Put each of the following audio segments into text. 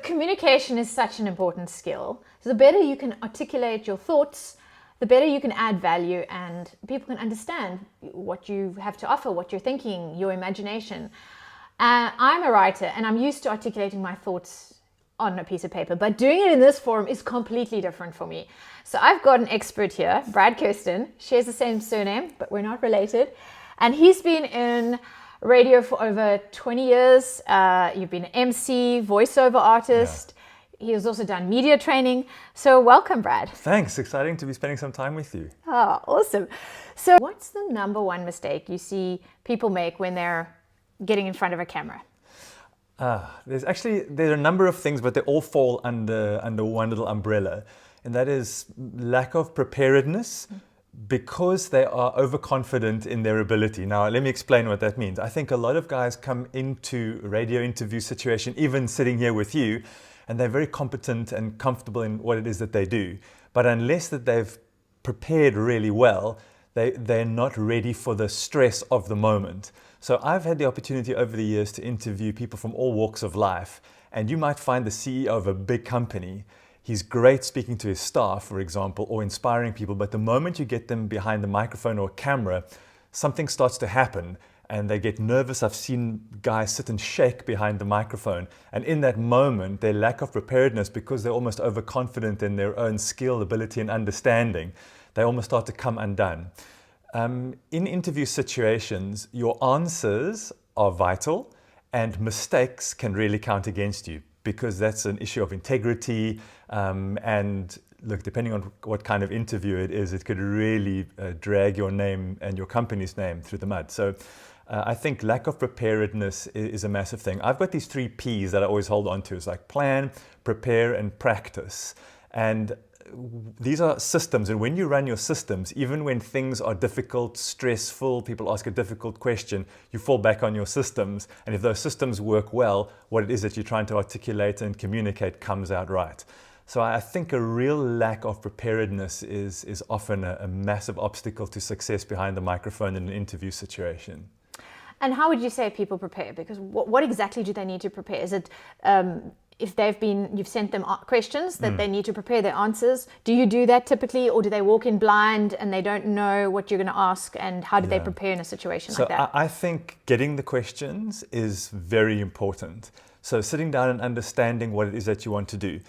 communication is such an important skill. So the better you can articulate your thoughts, the better you can add value, and people can understand what you have to offer, what you're thinking, your imagination. I'm a writer, and I'm used to articulating my thoughts on a piece of paper, but doing it in this forum is completely different for me. So I've got an expert here, Brad Kirsten, shares the same surname, but we're not related. And he's been in radio for over 20 years. You've been an MC, voiceover artist. Yeah. He has also done media training. So welcome, Brad. Thanks. Exciting to be spending some time with you. Oh, awesome. So what's the number one mistake you see people make when they're getting in front of a camera? There are a number of things, but they all fall under one little umbrella, and that is lack of preparedness because they are overconfident in their ability. Now, let me explain what that means. I think a lot of guys come into a radio interview situation, even sitting here with you, and they're very competent and comfortable in what it is that they do. But unless that they've prepared really well, they're not ready for the stress of the moment. So I've had the opportunity over the years to interview people from all walks of life, and you might find the CEO of a big company. He's great speaking to his staff, for example, or inspiring people, but the moment you get them behind the microphone or camera, something starts to happen and they get nervous. I've seen guys sit and shake behind the microphone, and in that moment, their lack of preparedness, because they're almost overconfident in their own skill, ability, and understanding, they almost start to come undone. In interview situations, your answers are vital, and mistakes can really count against you, because that's an issue of integrity. And look, depending on what kind of interview it is, it could really drag your name and your company's name through the mud. So I think lack of preparedness is a massive thing. I've got these 3 P's that I always hold on to. It's like plan, prepare, and practice. And these are systems, and when you run your systems, even when things are difficult, stressful, people ask a difficult question, you fall back on your systems, and if those systems work well, what it is that you're trying to articulate and communicate comes out right. So I think a real lack of preparedness is often a massive obstacle to success behind the microphone in an interview situation. And how would you say people prepare? Because what exactly do they need to prepare? Is it if you've sent them questions that they need to prepare their answers? Do you do that typically, or do they walk in blind and they don't know what you're going to ask, and how do they prepare in a situation like that? I think getting the questions is very important. So sitting down and understanding what it is that you want to do.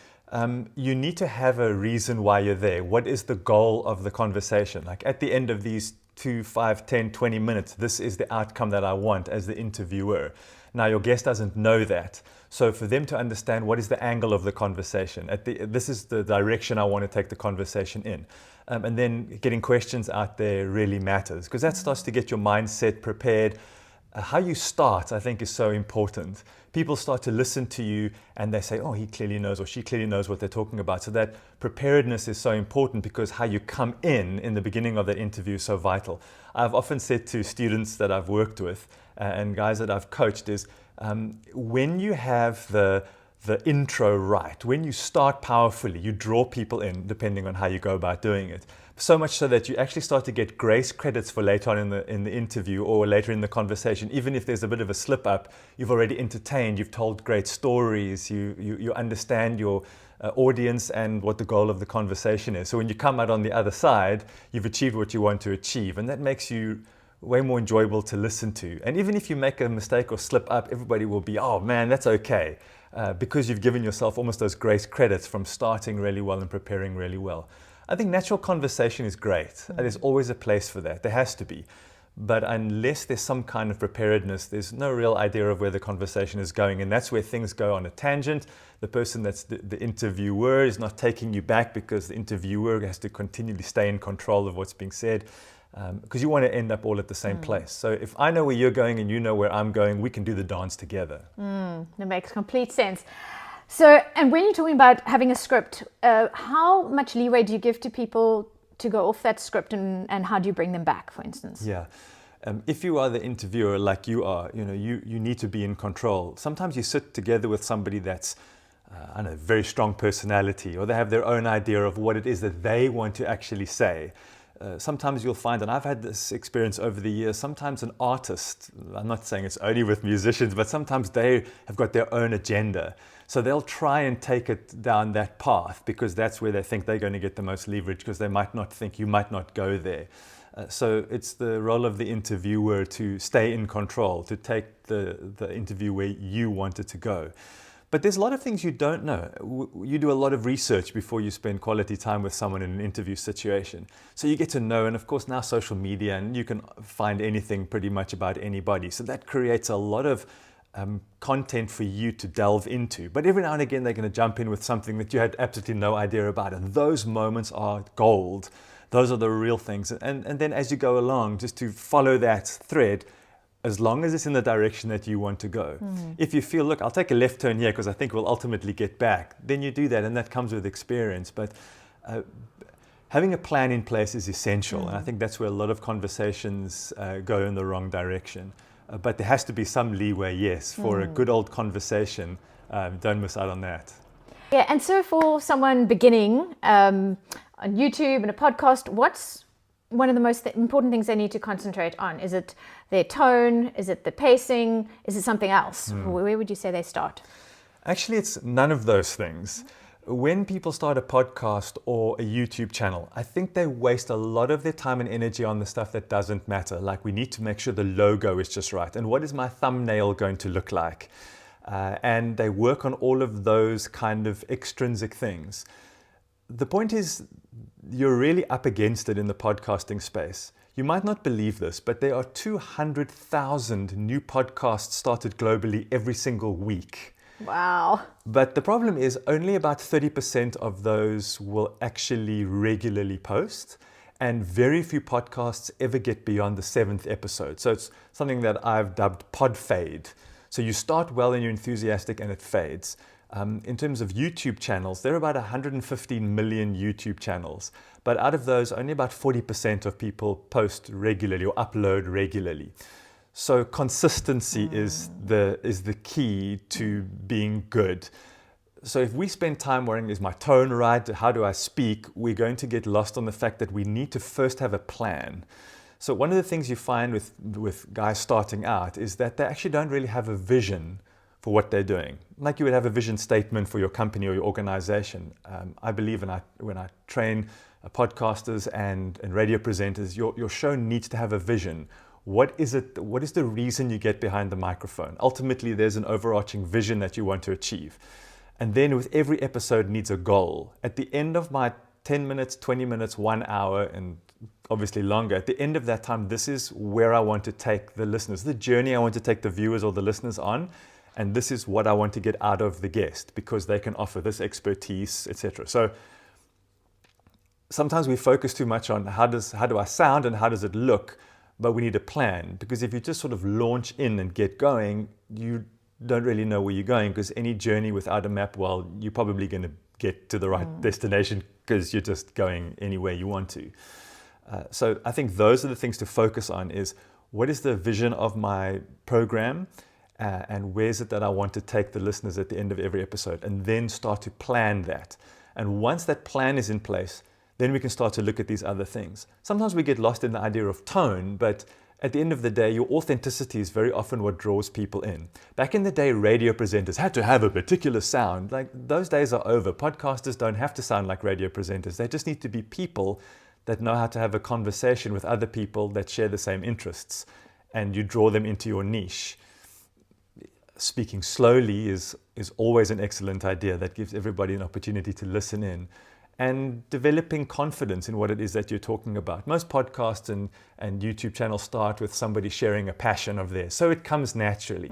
You need to have a reason why you're there. What is the goal of the conversation? Like at the end of these 2, 5, 10, 20 minutes, this is the outcome that I want as the interviewer. Now, your guest doesn't know that. So for them to understand what is the angle of the conversation, this is the direction I want to take the conversation in. And then getting questions out there really matters, because that starts to get your mindset prepared. How you start, I think, is so important. People start to listen to you and they say, oh, he clearly knows, or she clearly knows what they're talking about. So that preparedness is so important, because how you come in the beginning of that interview is so vital. I've often said to students that I've worked with and guys that I've coached is when you have the intro right, when you start powerfully, you draw people in depending on how you go about doing it. So much so that you actually start to get grace credits for later on in the interview or later in the conversation. Even if there's a bit of a slip up, you've already entertained, you've told great stories, you understand your audience and what the goal of the conversation is. So when you come out on the other side, you've achieved what you want to achieve, and that makes you way more enjoyable to listen to. And even if you make a mistake or slip up, everybody will be, oh man, that's okay, because you've given yourself almost those grace credits from starting really well and preparing really well. I think natural conversation is great. There's always a place for that. There has to be. But unless there's some kind of preparedness, there's no real idea of where the conversation is going. And that's where things go on a tangent. The person that's the interviewer is not taking you back, because the interviewer has to continually stay in control of what's being said, because you want to end up all at the same place. So if I know where you're going and you know where I'm going, we can do the dance together. That makes complete sense. So, and when you're talking about having a script, how much leeway do you give to people to go off that script, and how do you bring them back, for instance? Yeah. If you are the interviewer like you are, you need to be in control. Sometimes you sit together with somebody that's, I don't know, very strong personality, or they have their own idea of what it is that they want to actually say. Sometimes you'll find, and I've had this experience over the years, sometimes an artist, I'm not saying it's only with musicians, but sometimes they have got their own agenda. So they'll try and take it down that path because that's where they think they're going to get the most leverage, because they might not think you might not go there. So it's the role of the interviewer to stay in control, to take the interview where you want it to go. But there's a lot of things you don't know. You do a lot of research before you spend quality time with someone in an interview situation. So you get to know, and of course now social media, and you can find anything pretty much about anybody. So that creates a lot of content for you to delve into. But every now and again, they're going to jump in with something that you had absolutely no idea about. And those moments are gold. Those are the real things. And then as you go along, just to follow that thread, as long as it's in the direction that you want to go. If you feel, look, I'll take a left turn here because I think we'll ultimately get back, then you do that, and that comes with experience. But having a plan in place is essential, and I think that's where a lot of conversations go in the wrong direction. But there has to be some leeway, yes, for a good old conversation. Don't miss out on that. Yeah, and so for someone beginning on YouTube and a podcast, what's one of the most important things they need to concentrate on? Is it their tone? Is it the pacing? Is it something else? Where would you say they start? Actually, it's none of those things. When people start a podcast or a YouTube channel, I think they waste a lot of their time and energy on the stuff that doesn't matter. Like, we need to make sure the logo is just right. And what is my thumbnail going to look like? And they work on all of those kind of extrinsic things. The point is, you're really up against it in the podcasting space. You might not believe this, but there are 200,000 new podcasts started globally every single week. Wow. But the problem is only about 30% of those will actually regularly post, and very few podcasts ever get beyond the 7th episode. So it's something that I've dubbed pod fade. So you start well and you're enthusiastic and it fades. In terms of YouTube channels, there are about 115 million YouTube channels, but out of those, only about 40% of people post regularly or upload regularly. So consistency is the key to being good. So if we spend time worrying, is my tone right? How do I speak? We're going to get lost on the fact that we need to first have a plan. So one of the things you find with guys starting out is that they actually don't really have a vision for what they're doing. Like you would have a vision statement for your company or your organization. I believe when I train podcasters and radio presenters, your show needs to have a vision. What is it? What is the reason you get behind the microphone? Ultimately, there's an overarching vision that you want to achieve. And then with every episode needs a goal. At the end of my 10 minutes, 20 minutes, 1 hour, and obviously longer, at the end of that time, this is where I want to take the listeners, the journey I want to take the viewers or the listeners on. And this is what I want to get out of the guest because they can offer this expertise, etc. So sometimes we focus too much on how do I sound and how does it look, but we need a plan, because if you just sort of launch in and get going, you don't really know where you're going, because any journey without a map, well, you're probably going to get to the right destination because you're just going anywhere you want to. So I think those are the things to focus on: is what is the vision of my program? And where's it that I want to take the listeners at the end of every episode, and then start to plan that. And once that plan is in place, then we can start to look at these other things. Sometimes we get lost in the idea of tone, but at the end of the day, your authenticity is very often what draws people in. Back in the day, radio presenters had to have a particular sound. Like, those days are over. Podcasters don't have to sound like radio presenters. They just need to be people that know how to have a conversation with other people that share the same interests, and you draw them into your niche. Speaking slowly is always an excellent idea that gives everybody an opportunity to listen in, and developing confidence in what it is that you're talking about. Most podcasts and YouTube channels start with somebody sharing a passion of theirs, so it comes naturally.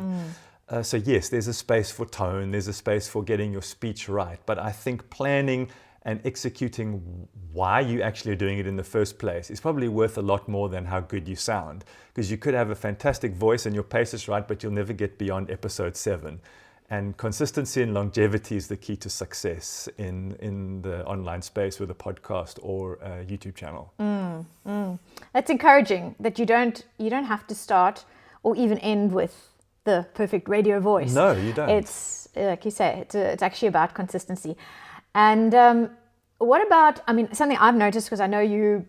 So yes, there's a space for tone, there's a space for getting your speech right, but I think planning and executing why you actually are doing it in the first place is probably worth a lot more than how good you sound. Because you could have a fantastic voice and your pace is right, but you'll never get beyond episode 7. And consistency and longevity is the key to success in the online space with a podcast or a YouTube channel. That's encouraging that you don't have to start or even end with the perfect radio voice. No, you don't. It's, like you say, it's actually about consistency. And what about, something I've noticed, because I know you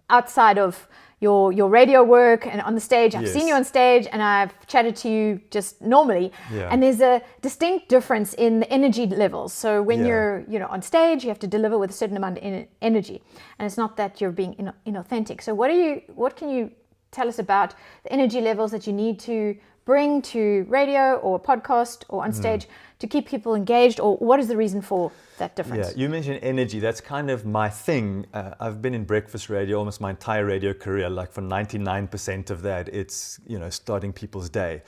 outside of your radio work and on the stage. I've Yes. seen you on stage and I've chatted to you just normally. Yeah. And there's a distinct difference in the energy levels. So when Yeah. you're on stage, you have to deliver with a certain amount of energy. And it's not that you're being inauthentic. So what can you tell us about the energy levels that you need to bring to radio or podcast or on stage to keep people engaged, or what is the reason for that difference? Yeah, you mentioned energy. That's kind of my thing. I've been in breakfast radio almost my entire radio career. Like for 99% of that, it's starting people's day.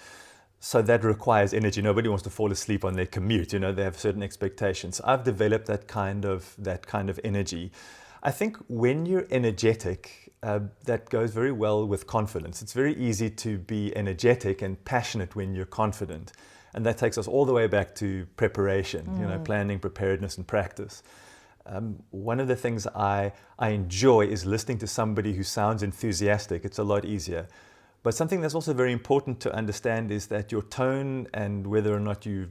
So that requires energy. Nobody wants to fall asleep on their commute. They have certain expectations. I've developed that kind of energy. I think when you're energetic, that goes very well with confidence. It's very easy to be energetic and passionate when you're confident. And that takes us all the way back to preparation, planning, preparedness, and practice. One of the things I enjoy is listening to somebody who sounds enthusiastic. It's a lot easier. But something that's also very important to understand is that your tone and whether or not you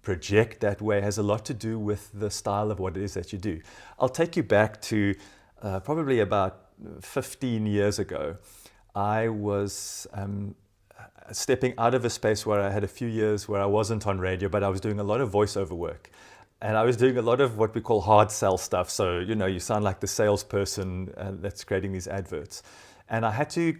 project that way has a lot to do with the style of what it is that you do. I'll take you back to probably about 15 years ago. I was stepping out of a space where I had a few years where I wasn't on radio, but I was doing a lot of voiceover work. And I was doing a lot of what we call hard sell stuff. So, you sound like the salesperson that's creating these adverts. And I had to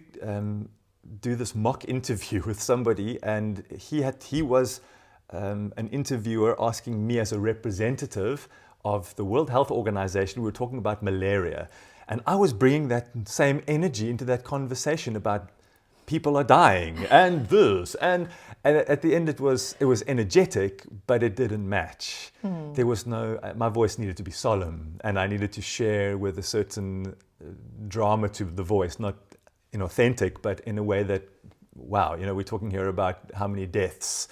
do this mock interview with somebody, and he was an interviewer asking me as a representative of the World Health Organization. We were talking about malaria. And I was bringing that same energy into that conversation about people are dying and this. And at the end, it was energetic, but it didn't match. There was my voice needed to be solemn, and I needed to share with a certain drama to the voice, not inauthentic, but in a way that, wow, we're talking here about how many deaths.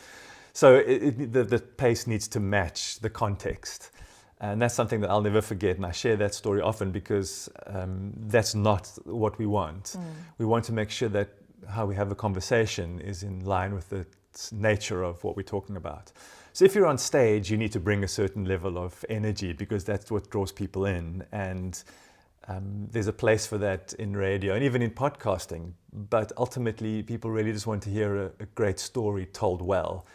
So the pace needs to match the context. And that's something that I'll never forget. And I share that story often because that's not what we want. We want to make sure that how we have a conversation is in line with the nature of what we're talking about. So if you're on stage, you need to bring a certain level of energy because that's what draws people in. And there's a place for that in radio and even in podcasting. But ultimately, people really just want to hear a great story told well.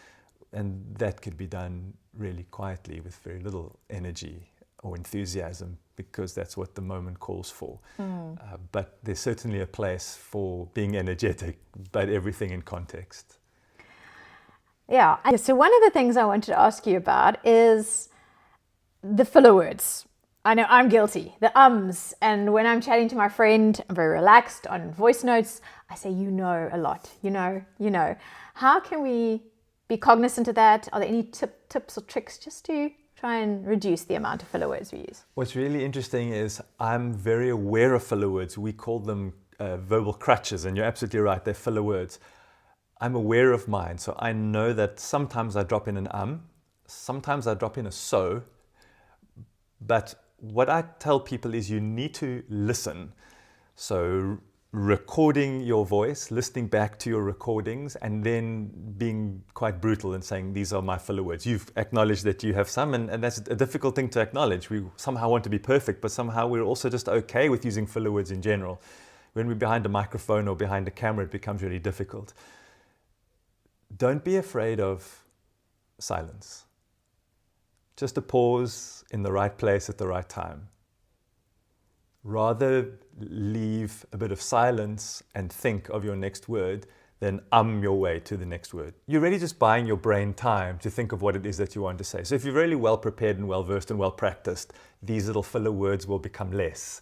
And that could be done really quietly with very little energy or enthusiasm because that's what the moment calls for. But there's certainly a place for being energetic, but everything in context. Yeah. So one of the things I wanted to ask you about is the filler words. I know I'm guilty, the ums. And when I'm chatting to my friend, I'm very relaxed on voice notes. I say, a lot, How can we be cognizant of that? Are there any tips or tricks just to try and reduce the amount of filler words we use? What's really interesting is I'm very aware of filler words. We call them verbal crutches, and you're absolutely right, they're filler words. I'm aware of mine, so I know that sometimes I drop in an sometimes I drop in a so, but what I tell people is you need to listen. So recording your voice, listening back to your recordings, and then being quite brutal and saying, these are my filler words. You've acknowledged that you have some, and that's a difficult thing to acknowledge. We somehow want to be perfect, but somehow we're also just okay with using filler words in general. When we're behind a microphone or behind a camera, it becomes really difficult. Don't be afraid of silence. Just a pause in the right place at the right time. Rather leave a bit of silence and think of your next word than your way to the next word. You're really just buying your brain time to think of what it is that you want to say. So if you're really well prepared and well versed and well practiced, these little filler words will become less.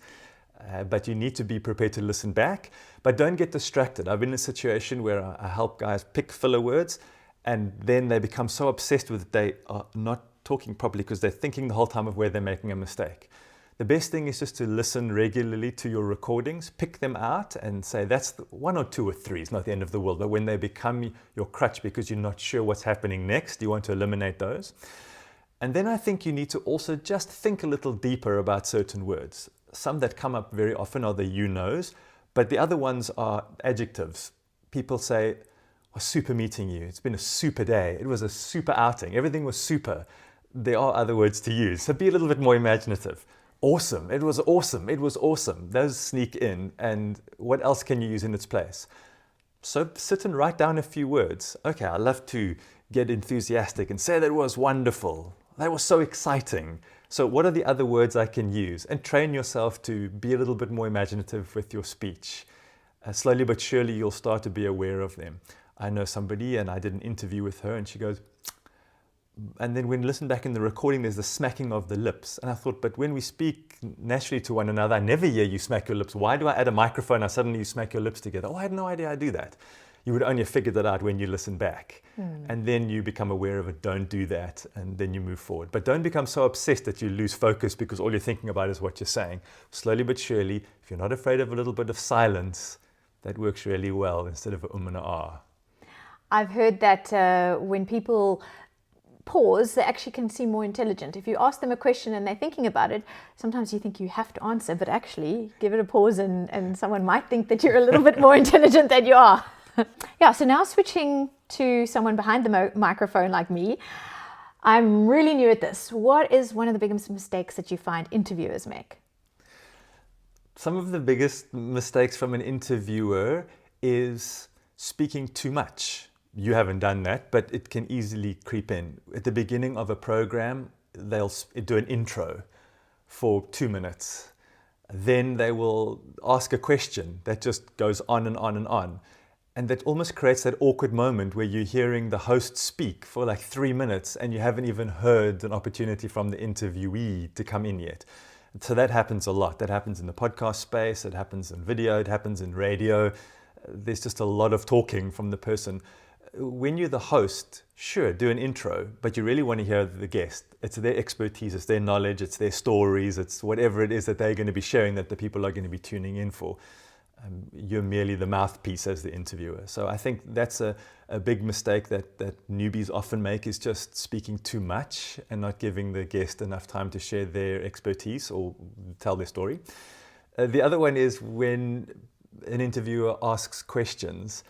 But you need to be prepared to listen back, but don't get distracted. I've been in a situation where I help guys pick filler words, and then they become so obsessed with it, they are not talking properly because they're thinking the whole time of where they're making a mistake. The best thing is just to listen regularly to your recordings, pick them out and say that's one or two or three. It's not the end of the world, but when they become your crutch because you're not sure what's happening next, you want to eliminate those. And then I think you need to also just think a little deeper about certain words. Some that come up very often are the you-knows, but the other ones are adjectives. People say, super meeting you. It's been a super day. It was a super outing. Everything was super. There are other words to use. So be a little bit more imaginative. awesome, it was awesome, it was awesome. Those sneak in, and what else can you use in its place? So sit and write down a few words. Okay, I love to get enthusiastic and say that was wonderful. That was so exciting. So what are the other words I can use? And train yourself to be a little bit more imaginative with your speech. Slowly but surely you'll start to be aware of them. I know somebody, and I did an interview with her, and she goes, and then when you listen back in the recording, there's the smacking of the lips. And I thought, but when we speak naturally to one another, I never hear you smack your lips. Why do I add a microphone and suddenly you smack your lips together? Oh, I had no idea I do that. You would only have figured that out when you listen back. And then you become aware of it. Don't do that. And then you move forward. But don't become so obsessed that you lose focus because all you're thinking about is what you're saying. Slowly but surely, if you're not afraid of a little bit of silence, that works really well instead of a and a ah. I've heard that when people pause, they actually can seem more intelligent. If you ask them a question and they're thinking about it, sometimes you think you have to answer, but actually give it a pause and someone might think that you're a little bit more intelligent than you are. Yeah, so now switching to someone behind the microphone like me, I'm really new at this. What is one of the biggest mistakes that you find interviewers make? Some of the biggest mistakes from an interviewer is speaking too much. You haven't done that, but it can easily creep in. At the beginning of a program, they'll do an intro for 2 minutes. Then they will ask a question that just goes on and on and on. And that almost creates that awkward moment where you're hearing the host speak for like 3 minutes and you haven't even heard an opportunity from the interviewee to come in yet. So that happens a lot. That happens in the podcast space, it happens in video, it happens in radio. There's just a lot of talking from the person. When you're the host, sure, do an intro, but you really want to hear the guest. It's their expertise, it's their knowledge, it's their stories, it's whatever it is that they're going to be sharing that the people are going to be tuning in for. You're merely the mouthpiece as the interviewer. So I think that's a big mistake that newbies often make, is just speaking too much and not giving the guest enough time to share their expertise or tell their story. The other one is when an interviewer asks questions,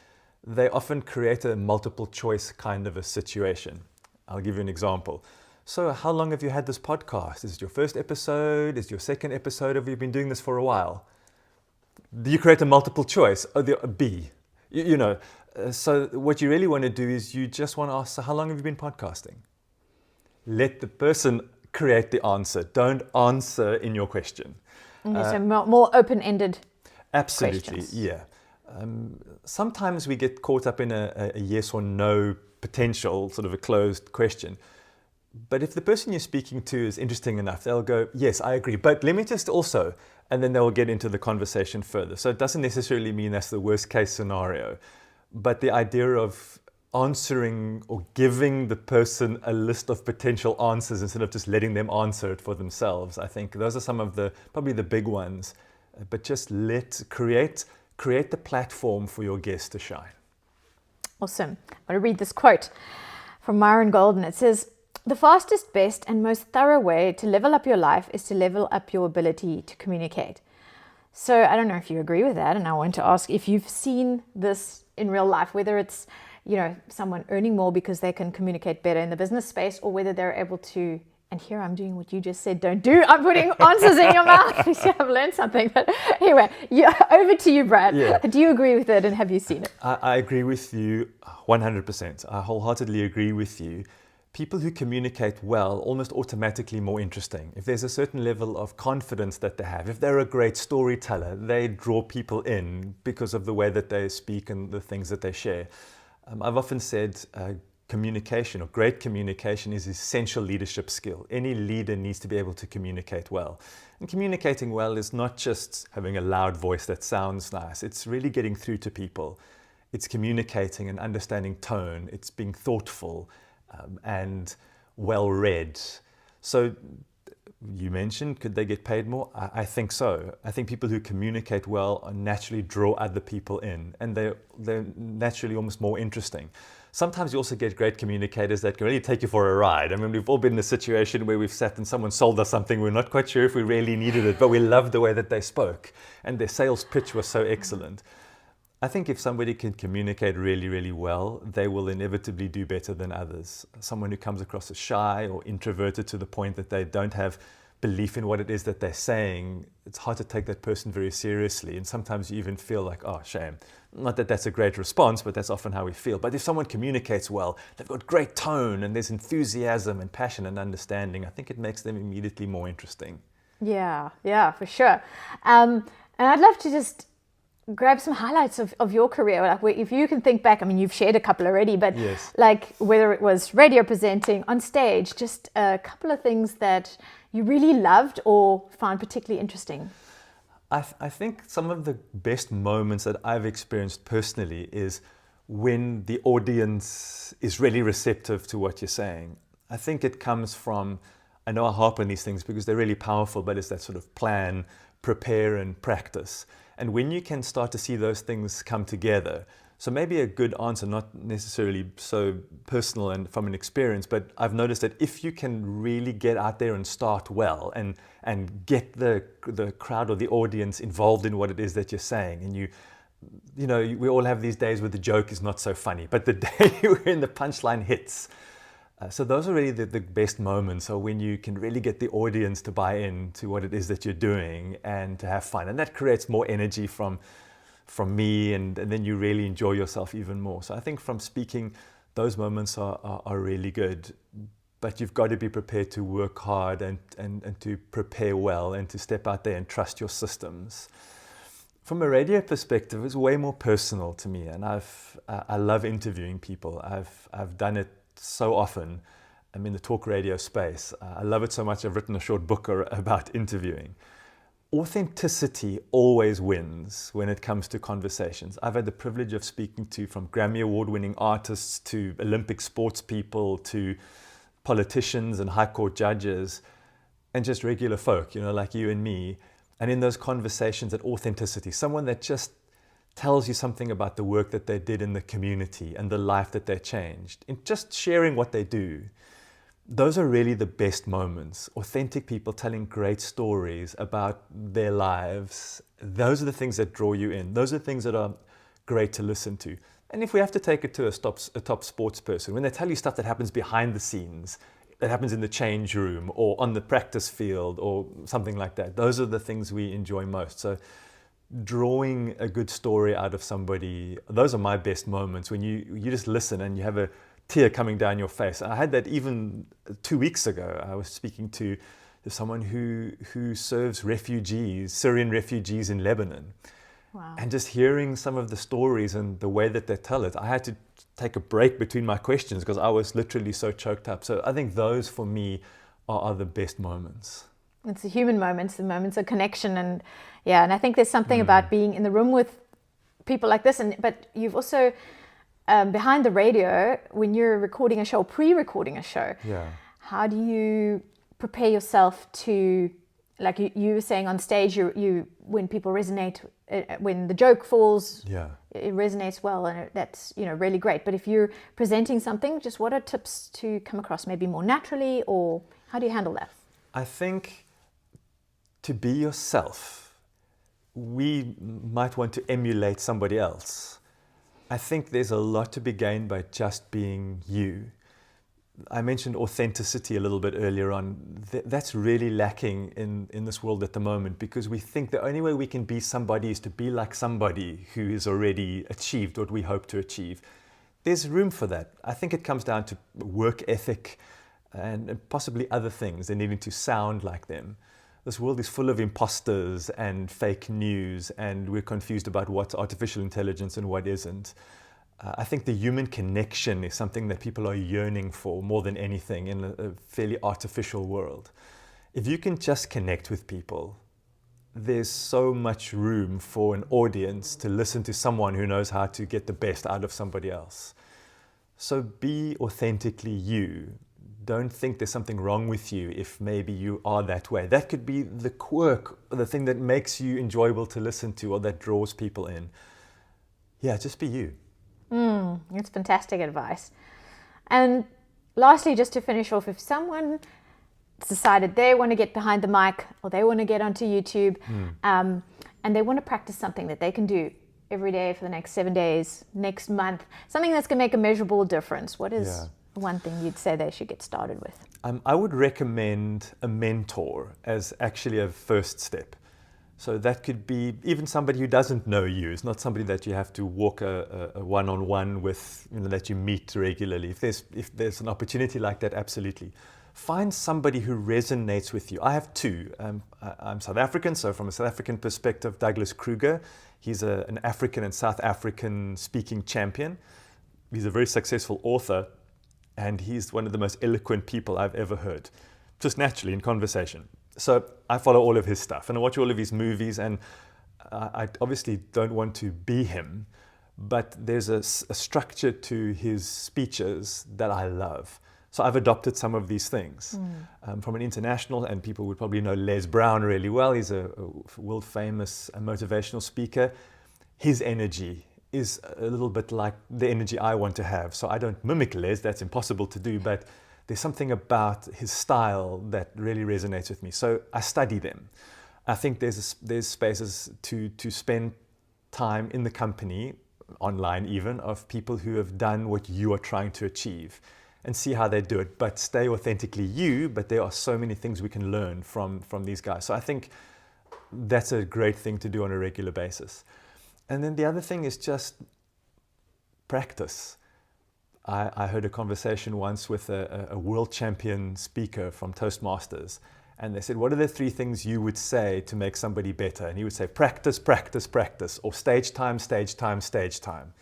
they often create a multiple choice kind of a situation. I'll give you an example. So how long have you had this podcast? Is it your first episode? Is it your second episode? Have you been doing this for a while? Do you create a multiple choice? Oh, the B. So what you really want to do is you just want to ask, so how long have you been podcasting? Let the person create the answer. Don't answer in your question. So more open-ended Absolutely, questions. Yeah. Sometimes we get caught up in a yes or no potential, sort of a closed question. But if the person you're speaking to is interesting enough, they'll go, yes, I agree, but let me just also, and then they'll get into the conversation further. So it doesn't necessarily mean that's the worst case scenario, but the idea of answering or giving the person a list of potential answers instead of just letting them answer it for themselves, I think those are some of probably the big ones. But just create the platform for your guest to shine. Awesome. I'm going to read this quote from Myron Golden. It says, "The fastest, best, and most thorough way to level up your life is to level up your ability to communicate." So I don't know if you agree with that, and I want to ask if you've seen this in real life, whether it's someone earning more because they can communicate better in the business space, or whether they're able to. And here I'm doing what you just said don't do. I'm putting answers in your mouth. You see, I've learned something. But anyway, over to you, Brad. Yeah. Do you agree with it, and have you seen it? I agree with you 100%. I wholeheartedly agree with you. People who communicate well almost automatically more interesting. If there's a certain level of confidence that they have, if they're a great storyteller, they draw people in because of the way that they speak and the things that they share. I've often said communication, or great communication, is essential leadership skill. Any leader needs to be able to communicate well. And communicating well is not just having a loud voice that sounds nice. It's really getting through to people. It's communicating and understanding tone. It's being thoughtful and well-read. So you mentioned, could they get paid more? I think so. I think people who communicate well naturally draw other people in, and they're naturally almost more interesting. Sometimes you also get great communicators that can really take you for a ride. I mean, we've all been in a situation where we've sat and someone sold us something. We're not quite sure if we really needed it, but we loved the way that they spoke, and their sales pitch was so excellent. I think if somebody can communicate really, really well, they will inevitably do better than others. Someone who comes across as shy or introverted to the point that they don't have belief in what it is that they're saying, it's hard to take that person very seriously. And sometimes you even feel like, oh, shame. Not that that's a great response, but that's often how we feel. But if someone communicates well, they've got great tone and there's enthusiasm and passion and understanding, I think it makes them immediately more interesting. Yeah, for sure. And I'd love to just grab some highlights of your career. Like, if you can think back, I mean, you've shared a couple already, but yes. Like whether it was radio presenting, on stage, just a couple of things that you really loved or found particularly interesting. I think some of the best moments that I've experienced personally is when the audience is really receptive to what you're saying. I think it comes from, I know I harp on these things because they're really powerful, but it's that sort of plan, prepare and practice. And when you can start to see those things come together, so maybe a good answer, not necessarily so personal and from an experience, but I've noticed that if you can really get out there and start well and get the crowd or the audience involved in what it is that you're saying, and you know, we all have these days where the joke is not so funny, but the day when the punchline hits. So those are really the best moments, are when you can really get the audience to buy in to what it is that you're doing and to have fun. And that creates more energy from me, and then you really enjoy yourself even more. So I think from speaking, those moments are really good. But you've got to be prepared to work hard and to prepare well and to step out there and trust your systems. From a radio perspective, it's way more personal to me, and I love interviewing people. I've done it so often. I'm in the talk radio space. I love it so much I've written a short book about interviewing. Authenticity always wins when it comes to conversations. I've had the privilege of speaking to from Grammy Award-winning artists to Olympic sports people to politicians and high court judges and just regular folk, you know, like you and me. And in those conversations, that authenticity, someone that just tells you something about the work that they did in the community and the life that they changed, in just sharing what they do. Those are really the best moments. Authentic people telling great stories about their lives. Those are the things that draw you in. Those are the things that are great to listen to. And if we have to take it to a top sports person, when they tell you stuff that happens behind the scenes, that happens in the change room or on the practice field or something like that, those are the things we enjoy most. So drawing a good story out of somebody, those are my best moments, when you just listen and you have a tear coming down your face. I had that even 2 weeks ago. I was speaking to someone who serves refugees, Syrian refugees in Lebanon. Wow. And just hearing some of the stories and the way that they tell it, I had to take a break between my questions because I was literally so choked up. So I think those for me are the best moments. It's the human moments, the moments of connection, and I think there's something about being in the room with people like this. But you've also behind the radio, when you're recording a show, pre-recording a show, how do you prepare yourself to, like you were saying on stage, you when people resonate, when the joke falls, it resonates well, and that's really great. But if you're presenting something, just what are tips to come across maybe more naturally, or how do you handle that? I think to be yourself, we might want to emulate somebody else. I think there's a lot to be gained by just being you. I mentioned authenticity a little bit earlier on. That's really lacking in this world at the moment, because we think the only way we can be somebody is to be like somebody who has already achieved what we hope to achieve. There's room for that. I think it comes down to work ethic and possibly other things and needing to sound like them. This world is full of imposters and fake news, and we're confused about what's artificial intelligence and what isn't. I think the human connection is something that people are yearning for more than anything in a fairly artificial world. If you can just connect with people, there's so much room for an audience to listen to someone who knows how to get the best out of somebody else. So be authentically you. Don't think there's something wrong with you if maybe you are that way. That could be the quirk, the thing that makes you enjoyable to listen to or that draws people in. Yeah, just be you. It's fantastic advice. And lastly, just to finish off, if someone decided they want to get behind the mic or they want to get onto YouTube and they want to practice something that they can do every day for the next 7 days, next month, something that's going to make a measurable difference, what is one thing you'd say they should get started with? I would recommend a mentor as actually a first step. So that could be even somebody who doesn't know you. It's not somebody that you have to walk a one-on-one with, that you meet regularly. If there's an opportunity like that, absolutely. Find somebody who resonates with you. I have two. I'm South African, so from a South African perspective, Douglas Kruger. He's an African and South African speaking champion. He's a very successful author, and he's one of the most eloquent people I've ever heard, just naturally in conversation. So I follow all of his stuff and I watch all of his movies, and I obviously don't want to be him, but there's a structure to his speeches that I love. So I've adopted some of these things from an international, and people would probably know Les Brown really well. He's a world famous motivational speaker. His energy is a little bit like the energy I want to have. So I don't mimic Les, that's impossible to do, but there's something about his style that really resonates with me. So I study them. I think there's spaces to spend time in the company, online even, of people who have done what you are trying to achieve and see how they do it. But stay authentically you, but there are so many things we can learn from these guys. So I think that's a great thing to do on a regular basis. And then the other thing is just practice. I heard a conversation once with a world champion speaker from Toastmasters, and they said, what are the 3 things you would say to make somebody better? And he would say, practice, practice, practice, or stage time, stage time, stage time.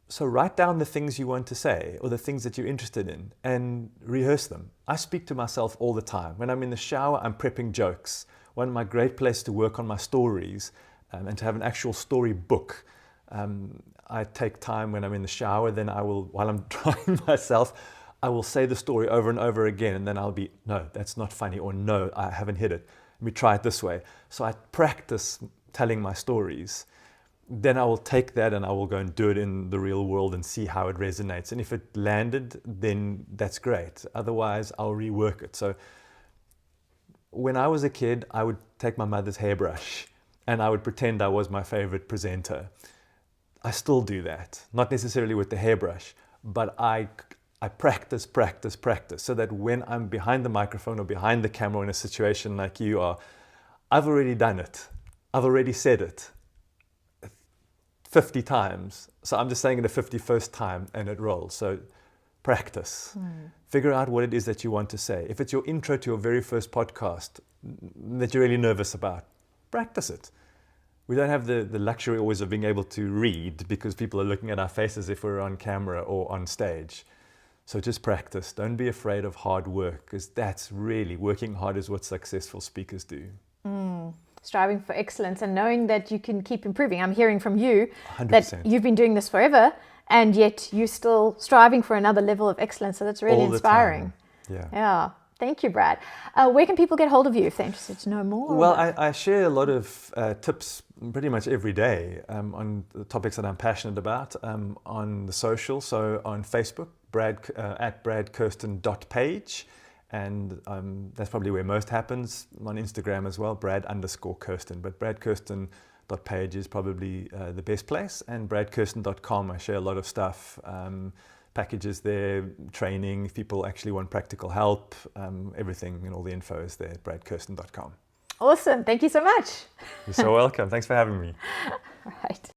So write down the things you want to say or the things that you're interested in and rehearse them. I speak to myself all the time. When I'm in the shower, I'm prepping jokes. One of my great places to work on my stories and to have an actual story book. I take time when I'm in the shower, then I will, while I'm drying myself, I will say the story over and over again, and then I'll be, no, that's not funny, or no, I haven't hit it. Let me try it this way. So I practice telling my stories. Then I will take that and I will go and do it in the real world and see how it resonates. And if it landed, then that's great. Otherwise, I'll rework it. So when I was a kid, I would take my mother's hairbrush and I would pretend I was my favorite presenter. I still do that, not necessarily with the hairbrush, but I practice, practice, practice, so that when I'm behind the microphone or behind the camera in a situation like you are, I've already done it. I've already said it 50 times. So I'm just saying it the 51st time and it rolls. So practice. Figure out what it is that you want to say. If it's your intro to your very first podcast that you're really nervous about, practice it. We don't have the luxury always of being able to read because people are looking at our faces if we're on camera or on stage. So just practice. Don't be afraid of hard work, because that's really, working hard is what successful speakers do. Striving for excellence and knowing that you can keep improving. I'm hearing from you 100%. that you've been doing this forever and yet you're still striving for another level of excellence. So that's really All the inspiring. time. Yeah. Thank you, Brad. Where can people get hold of you if they're interested to know more? Well, I share a lot of tips pretty much every day on the topics that I'm passionate about on the social. So on Facebook, at bradkirsten.page. And that's probably where most happens. On Instagram as well, Brad_Kirsten. But bradkirsten.page is probably the best place. And bradkirsten.com, I share a lot of stuff. Packages there, training, if people actually want practical help, everything and all the info is there at bradkirsten.com. Awesome. Thank you so much. You're so welcome. Thanks for having me. All right.